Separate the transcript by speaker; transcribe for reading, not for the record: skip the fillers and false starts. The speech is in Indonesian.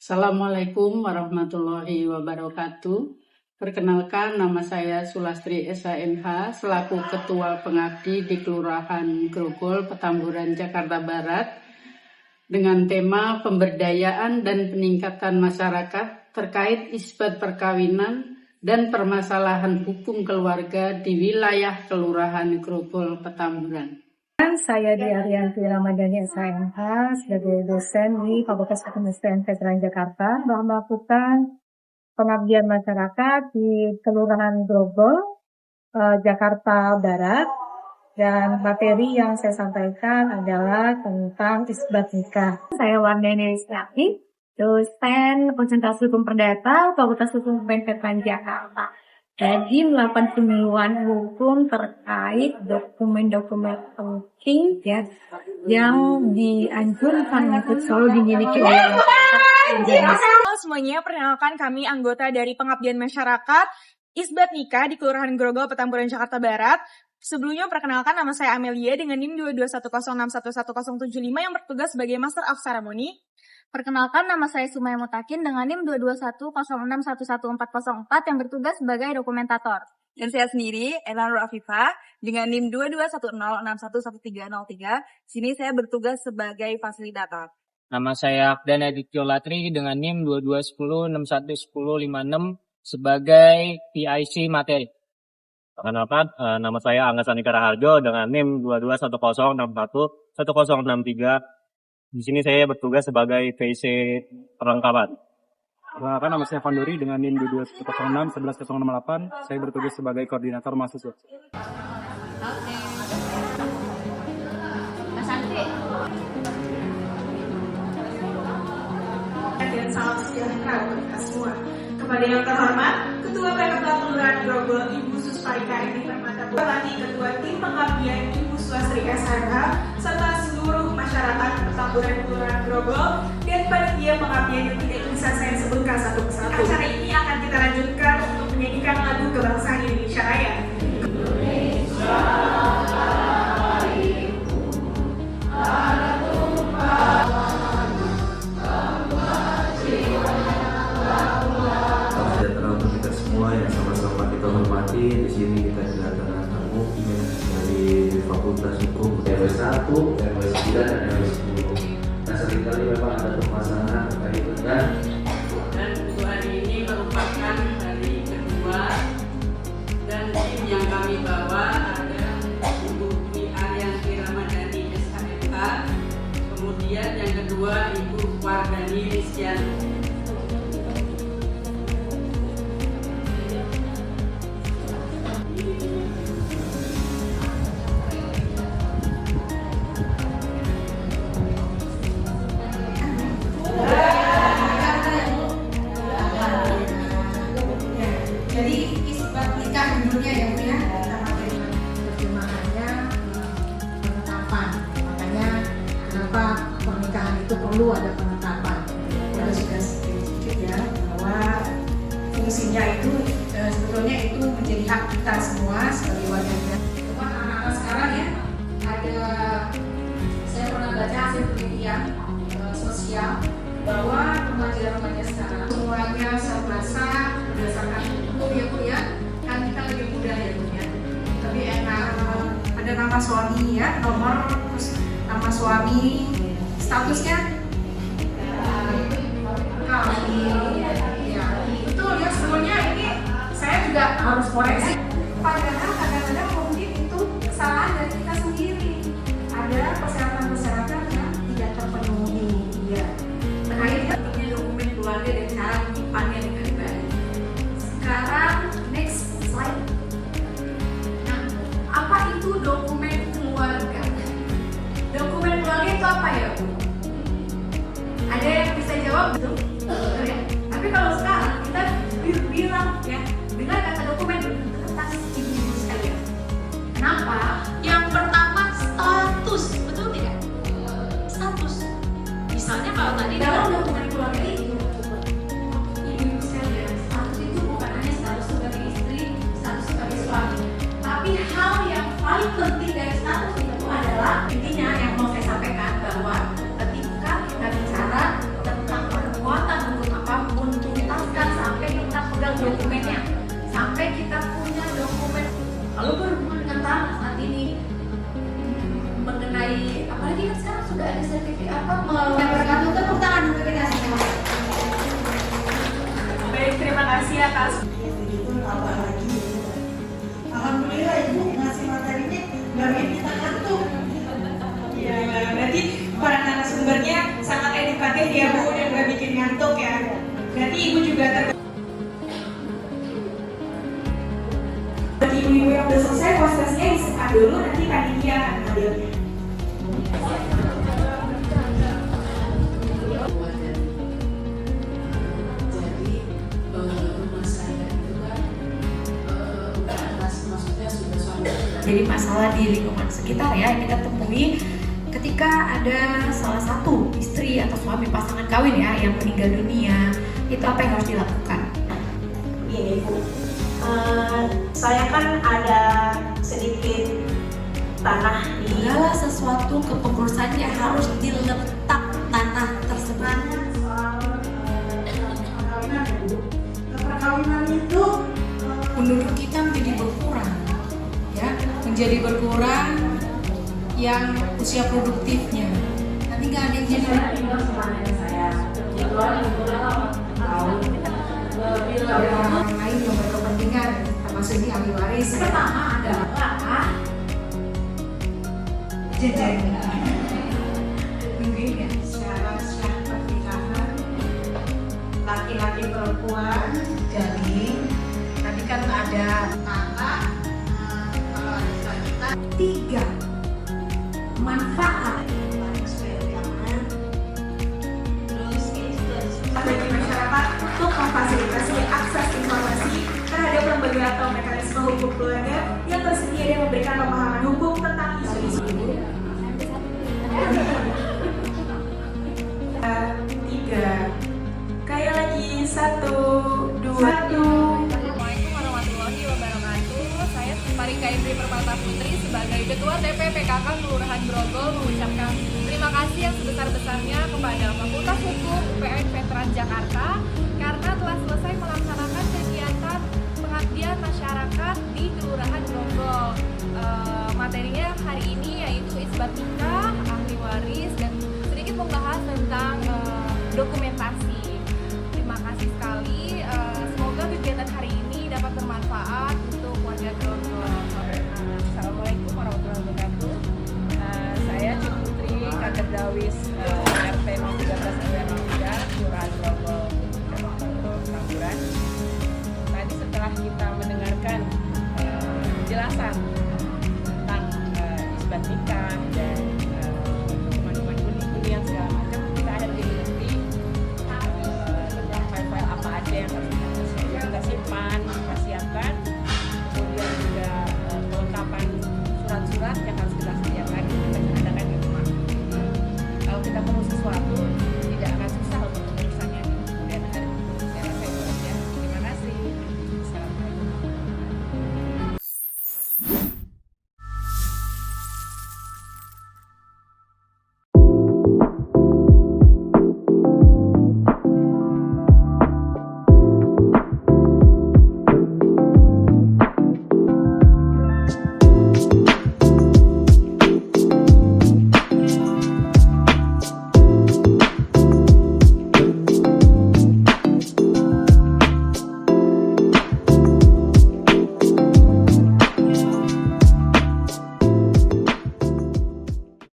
Speaker 1: Assalamualaikum warahmatullahi wabarakatuh. Perkenalkan, nama saya Sulastri SHMH selaku Ketua Pengabdi di Kelurahan Grogol, Petamburan, Jakarta Barat dengan tema pemberdayaan dan peningkatan masyarakat terkait isbat perkawinan dan permasalahan hukum keluarga di wilayah Kelurahan Grogol, Petamburan.
Speaker 2: Saya Diaryanti Ramadhani SHMH sebagai dosen di Fakultas Kependidikan Veteran Jakarta melakukan pengabdian masyarakat di Kelurahan Grogol, Jakarta Barat, dan materi yang saya sampaikan adalah tentang isbat nikah. Saya Wardani Rizkyati, dosen konsentrasi hukum perdata Fakultas Hukum Veteran Jakarta. Jadi melakukan penyuluhan hukum terkait dokumen-dokumen penting ya yang dianjurkan untuk selalu dimiliki oleh
Speaker 3: Halo semuanya, perkenalkan kami anggota dari Pengabdian Masyarakat Isbat Nikah di Kelurahan Grogol, Petamburan, Jakarta Barat. Sebelumnya perkenalkan, nama saya Amelia dengan NIM 22106111075 yang bertugas sebagai Master of Ceremony.
Speaker 4: Perkenalkan, nama saya Sumaya Mutakin dengan NIM 22106111404 yang bertugas sebagai dokumentator.
Speaker 3: Dan saya sendiri, Elanur Afifah, dengan NIM 2210611303. Sini saya bertugas sebagai fasilitator.
Speaker 5: Nama saya Akdan Adityo Latri dengan NIM 2210611056 sebagai PIC materi.
Speaker 6: Perkenalkan, nama saya Angga Sanika Raharjo dengan NIM 2210611063. Di sini saya bertugas sebagai VC perlengkapan.
Speaker 7: Perkenalkan, nama saya Vandori dengan NIM 2210611068. Saya bertugas sebagai koordinator mahasiswa.
Speaker 4: Mas Andri.
Speaker 8: Dan salam sejahtera untuk kita semua. Kepada yang terhormat, Ketua PKK Kelurahan Grogol Ibu Susparika Edi Permata Putri, Ketua Tim Pengabdian Ibu Sulastri SHMH, serta seluruh masyarakat Petamburan Kelurahan Grogol dan panitia pengabdian yang tidak bisa saya sebutkan satu persatu. Acara ini akan kita lanjutkan untuk menyanyikan lagu kebangsaan Indonesia Raya.
Speaker 9: Yang sama-sama kita hormati. Di sini kita kedatangan tamu dari Fakultas Hukum RW1, RW9, dan RW10. Nah, seringkali memang ada permasalahan terkait dengan
Speaker 10: untuk hari ini merupakan hari kedua dan tim yang kami bawa ada Ibu Diaryanti Ramadhani SHMH, kemudian yang kedua Ibu Wardani Rizkyati.
Speaker 8: Jadi isbat nikah judulnya ya Bu ya, kita materi
Speaker 2: terjemahannya penetapan. Makanya kenapa pernikahan itu perlu ada penetapan.
Speaker 8: Kita sudah sedikit ya bahwa fungsinya itu sebetulnya itu menjadi hak kita semua sebagai warga negara. Cuma anak-anak sekarang ya ada, saya pernah baca hasil penelitian sosial bahwa remaja-remaja sekarang semuanya serba berdasarkan hukum ya Bu ya, kan kita lebih mudah ya Bu ya, lebih enak. Ada nama suami ya, nomor, terus nama suami, statusnya kami ya, betul ya. Sebetulnya ini saya juga harus koreksi, padahal kadang-kadang mungkin itu kesalahan dari kita sendiri. Ada persyaratan-persyaratan yang tidak terpenuhi ya, terkait dengan dokumen keluarga dan cara menyimpannya dengan baik. Sekarang next slide. Nah, apa itu dokumen keluarga? Dokumen keluarga itu apa ya Bu? Ada yang bisa jawab betul? Ya. Tapi kalau sekarang kita bilang ya dengan kata dokumen tentang ibu-ibu sekalian. Kenapa? Yang pertama status, betul tidak? Status. Misalnya kalau tadi dalam dokumen keluarga itu ibu-ibu sekalian, status itu bukan hanya status sebagai istri, status sebagai suami, tapi hal yang paling penting dari status itu adalah intinya yang mau saya sampaikan bahwa ketika kita bicara tentang perbuatan Kak.
Speaker 11: Alhamdulillah Ibu ngasih materinya nggak bikin kita ngantuk.
Speaker 8: Iya, berarti para narasumbernya sangat edukatif ya Bu dan nggak bikin ngantuk ya. Berarti Ibu juga bagi ibu-ibu yang udah selesai posisinya disekat dulu, nanti panitia akan ngambilnya.
Speaker 12: Jadi masalah di lingkungan sekitar ya yang kita temui ketika ada salah satu istri atau suami pasangan kawin ya yang meninggal dunia, itu apa yang harus dilakukan?
Speaker 8: Gini Bu, saya kan ada sedikit tanah di
Speaker 12: segala sesuatu kepengurusannya harus diletak tanah tersebut.
Speaker 11: Perkawinan itu
Speaker 12: penduduk kita menjadi berkurang, ya, menjadi berkurang yang usia produktifnya. Nanti nggak ada yang jadi orang lain yang berkepentingan, termasuk ini ahli waris. Pertama adalah jajan mungkin ya
Speaker 8: secara sah pernikahan laki-laki perempuan.
Speaker 12: jadi tadi kan ada tiga manfaat
Speaker 8: Bagi masyarakat untuk memfasilitasi akses informasi terhadap lembaga atau mekanisme hukum keluarga yang tersedia dan memberikan pemahaman hukum tentang isu-isu ini. 3 kayak lagi 1, 2, 1.
Speaker 3: Assalamualaikum warahmatullahi wabarakatuh. Saya Marika Indri Permata Putri sebagai Ketua TPPKK Kelurahan Grogol mengucapkan terima kasih yang sebesar-besarnya kepada Fakultas Hukum UPN Veteran Jakarta karena telah selesai melaksanakan kegiatan pengabdian masyarakat di Kelurahan Grogol. Materinya hari ini yaitu isbat nikah, ahli waris, dan sedikit membahas tentang dokumentasi